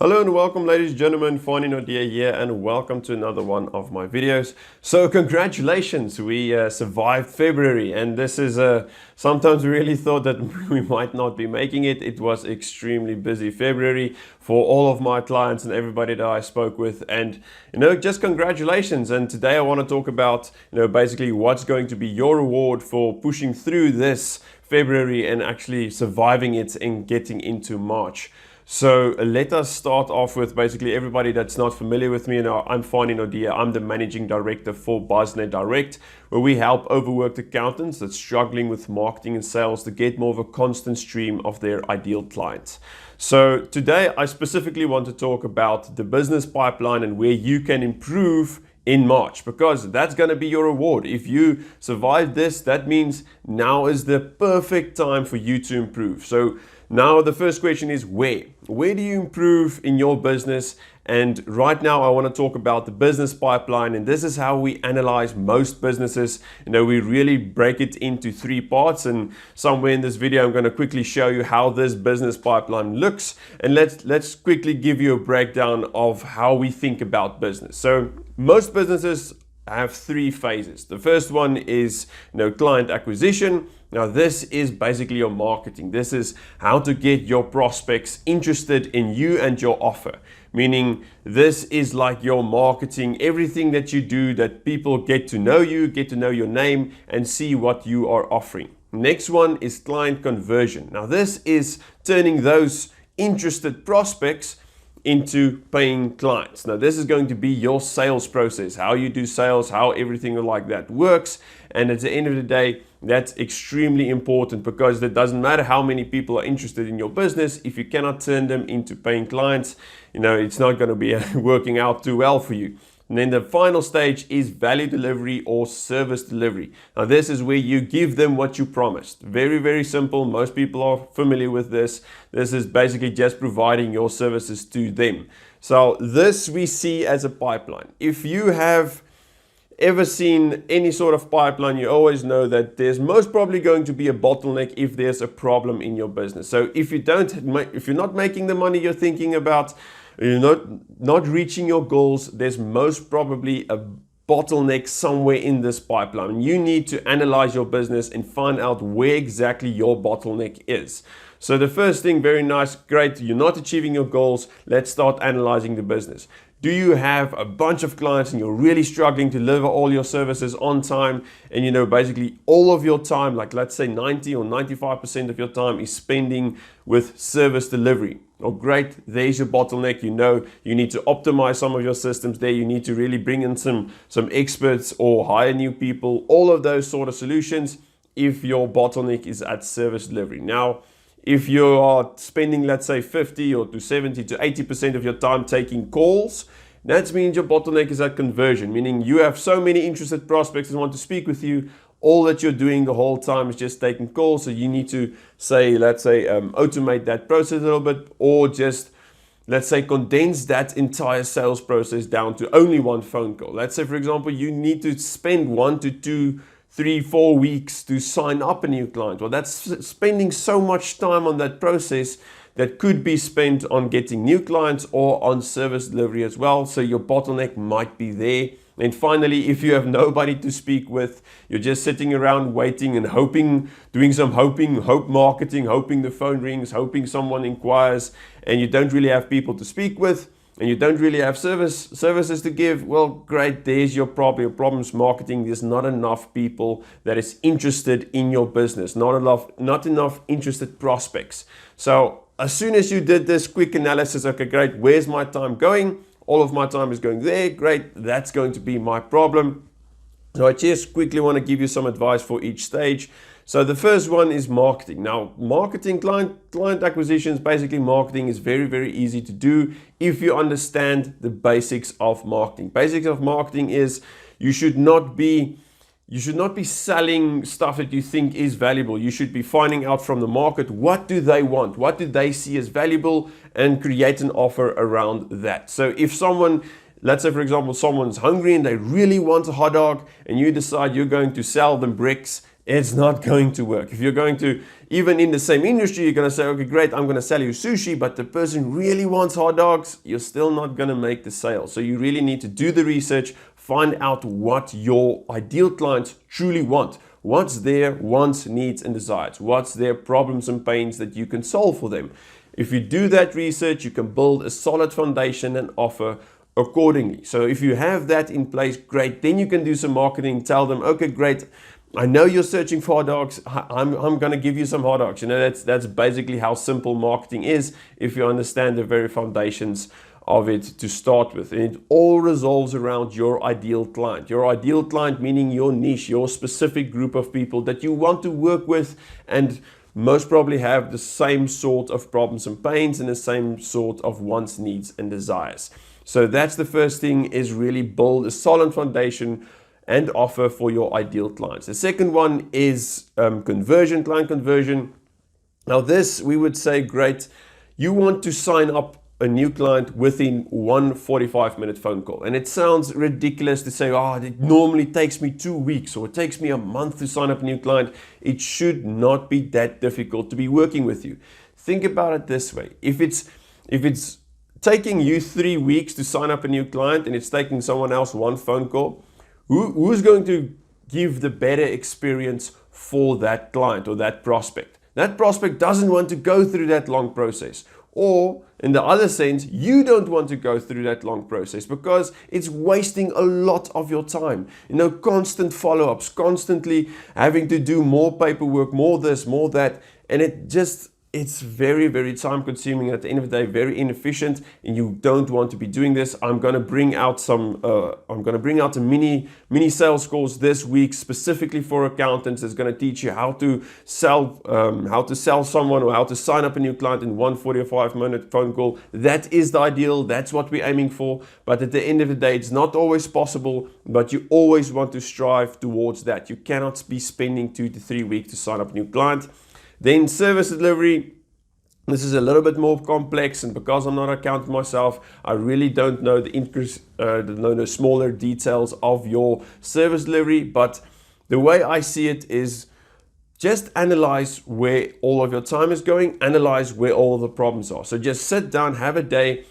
Hello and welcome, ladies and gentlemen. Fanie Naude here, and welcome to another one of my videos. So congratulations, we survived February, and this is sometimes we really thought that we might not be making it. It was extremely busy February for all of my clients and everybody that I spoke with, and just congratulations. And today I want to talk about basically what's going to be your reward for pushing through this February and actually surviving it and getting into March. So let us start off with basically everybody that's not familiar with me. I'm Fanie Naude. I'm the managing director for Buznet Direct, where we help overworked accountants that's struggling with marketing and sales to get more of a constant stream of their ideal clients. So today I specifically want to talk about the business pipeline and where you can improve in March, because that's going to be your reward. If you survive this, that means now is the perfect time for you to improve. So now the first question is where do you improve in your business? And right now I want to talk about the business pipeline, and this is how we analyze most businesses. We really break it into three parts, and somewhere in this video I'm going to quickly show you how this business pipeline looks, and let's quickly give you a breakdown of how we think about business. So most businesses have three phases. The first one is client acquisition. Now this is basically your marketing. This is how to get your prospects interested in you and your offer. Meaning this is like your marketing, everything that you do, that people get to know you, get to know your name and see what you are offering. Next one is client conversion. Now this is turning those interested prospects into paying clients. Now this is going to be your sales process, how you do sales, how everything like that works. And at the end of the day, that's extremely important, because it doesn't matter how many people are interested in your business. If you cannot turn them into paying clients, it's not going to be working out too well for you. And then the final stage is value delivery or service delivery. Now this is where you give them what you promised. Very, very simple. Most people are familiar with this. This is basically just providing your services to them. So this we see as a pipeline. If you have ever seen any sort of pipeline, you always know that there's most probably going to be a bottleneck if there's a problem in your business. So if you're not making the money you're thinking about, you're not reaching your goals, there's most probably a bottleneck somewhere in this pipeline. You need to analyze your business and find out where exactly your bottleneck is. So the first thing, very nice, great, you're not achieving your goals. Let's start analyzing the business. Do you have a bunch of clients and you're really struggling to deliver all your services on time, and basically all of your time, like let's say 90 or 95% of your time is spending with service delivery? Oh great, there's your bottleneck. You need to optimize some of your systems there. You need to really bring in some experts or hire new people, all of those sort of solutions if your bottleneck is at service delivery. Now if you are spending, let's say 50 or to 70 to 80% of your time taking calls, that means your bottleneck is at conversion, meaning you have so many interested prospects that want to speak with you. All that you're doing the whole time is just taking calls. So you need to automate that process a little bit, or just, let's say, condense that entire sales process down to only one phone call. Let's say, for example, you need to spend 1 to 2, 3, 4 weeks to sign up a new client. Well, that's spending so much time on that process that could be spent on getting new clients or on service delivery as well. So your bottleneck might be there. And finally, if you have nobody to speak with, you're just sitting around waiting and hoping, doing some hope marketing, hoping the phone rings, hoping someone inquires, and you don't really have people to speak with, and you don't really have services to give, well, great, there's your problem. Your problem's marketing. There's not enough people that is interested in your business, not enough interested prospects. So as soon as you did this quick analysis, okay, great, where's my time going? All of my time is going there. Great, that's going to be my problem. So I just quickly want to give you some advice for each stage. So the first one is marketing. Now, marketing, client acquisitions, basically marketing is very, very easy to do if you understand the basics of marketing. Basics of marketing is you should not be selling stuff that you think is valuable. You should be finding out from the market, what do they want? What do they see as valuable? And create an offer around that. So if someone, let's say for example, someone's hungry and they really want a hot dog, and you decide you're going to sell them bricks it's not going to work. If you're going to, even in the same industry, you're going to say, okay, great, I'm going to sell you sushi, but the person really wants hot dogs, you're still not going to make the sale. So you really need to do the research, find out what your ideal clients truly want. What's their wants, needs, and desires? What's their problems and pains that you can solve for them? If you do that research, you can build a solid foundation and offer accordingly. So if you have that in place, great. Then you can do some marketing, tell them, okay, great. I know you're searching for hot dogs. I'm going to give you some hot dogs. You know, that's basically how simple marketing is if you understand the very foundations of it to start with. And it all revolves around your ideal client. Your ideal client meaning your niche, your specific group of people that you want to work with and most probably have the same sort of problems and pains and the same sort of wants, needs, and desires. So that's the first thing, is really build a solid foundation and offer for your ideal clients. The second one is conversion, client conversion. Now this, we would say, great, you want to sign up a new client within one 45-minute phone call. And it sounds ridiculous to say, oh, it normally takes me 2 weeks or it takes me a month to sign up a new client. It should not be that difficult to be working with you. Think about it this way. If it's taking you 3 weeks to sign up a new client and it's taking someone else one phone call, who's going to give the better experience for that client or that prospect? That prospect doesn't want to go through that long process. Or in the other sense, you don't want to go through that long process because it's wasting a lot of your time. You know, constant follow-ups, constantly having to do more paperwork, more this, more that. And it's very, very time consuming. At the end of the day, very inefficient, and you don't want to be doing this. I'm going to bring out a mini sales course this week specifically for accountants. It's going to teach you how to sell someone or how to sign up a new client in one 45-minute phone call. That is the ideal. That's what we're aiming for. But at the end of the day, it's not always possible, but you always want to strive towards that. You cannot be spending 2 to 3 weeks to sign up a new client. Then service delivery, this is a little bit more complex, and because I'm not an accountant myself, I really don't know the smaller details of your service delivery. But the way I see it is just analyze where all of your time is going, analyze where all the problems are. So just sit down, have a day,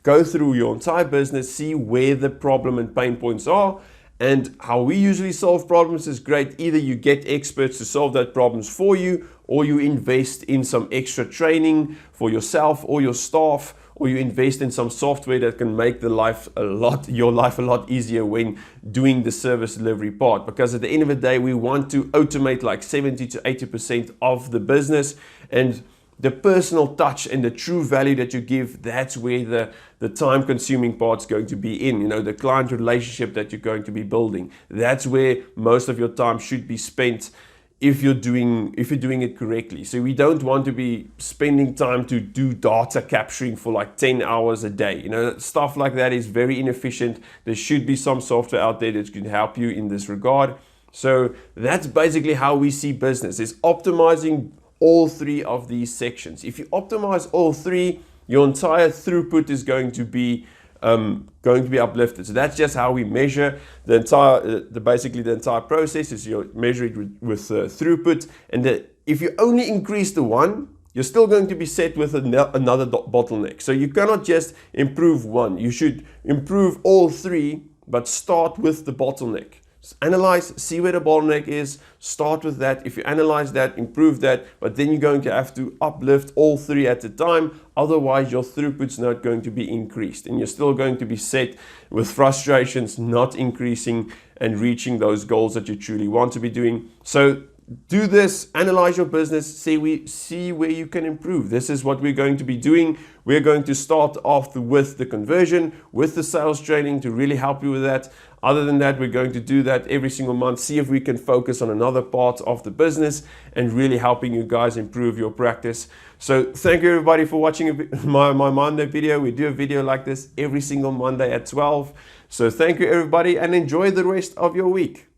go through your entire business, see where the problem and pain points are. And how we usually solve problems is great. Either you get experts to solve that problems for you, or you invest in some extra training for yourself or your staff, or you invest in some software that can make your life a lot easier when doing the service delivery part. Because at the end of the day, we want to automate like 70 to 80% of the business, and the personal touch and the true value that you give, that's where the time consuming part's going to be in. You know, the client relationship that you're going to be building. That's where most of your time should be spent if you're doing it correctly. So we don't want to be spending time to do data capturing for like 10 hours a day. You know, stuff like that is very inefficient. There should be some software out there that can help you in this regard. So that's basically how we see business, is optimizing all three of these sections. If you optimize all three, your entire throughput is going to be uplifted. So that's just how we measure the entire process. Is you measure it with throughput, and if you only increase the one, you're still going to be set with another bottleneck. So you cannot just improve one. You should improve all three, but start with the bottleneck. Analyze, see where the bottleneck is, start with that. If you analyze that, improve that, but then you're going to have to uplift all three at a time. Otherwise, your throughput's not going to be increased, and you're still going to be set with frustrations not increasing and reaching those goals that you truly want to be doing. So do this, analyze your business, see where you can improve. This is what we're going to be doing. We're going to start off with the conversion, with the sales training to really help you with that. Other than that, we're going to do that every single month, see if we can focus on another part of the business and really helping you guys improve your practice. So thank you everybody for watching my Monday video. We do a video like this every single Monday at 12. So thank you everybody, and enjoy the rest of your week.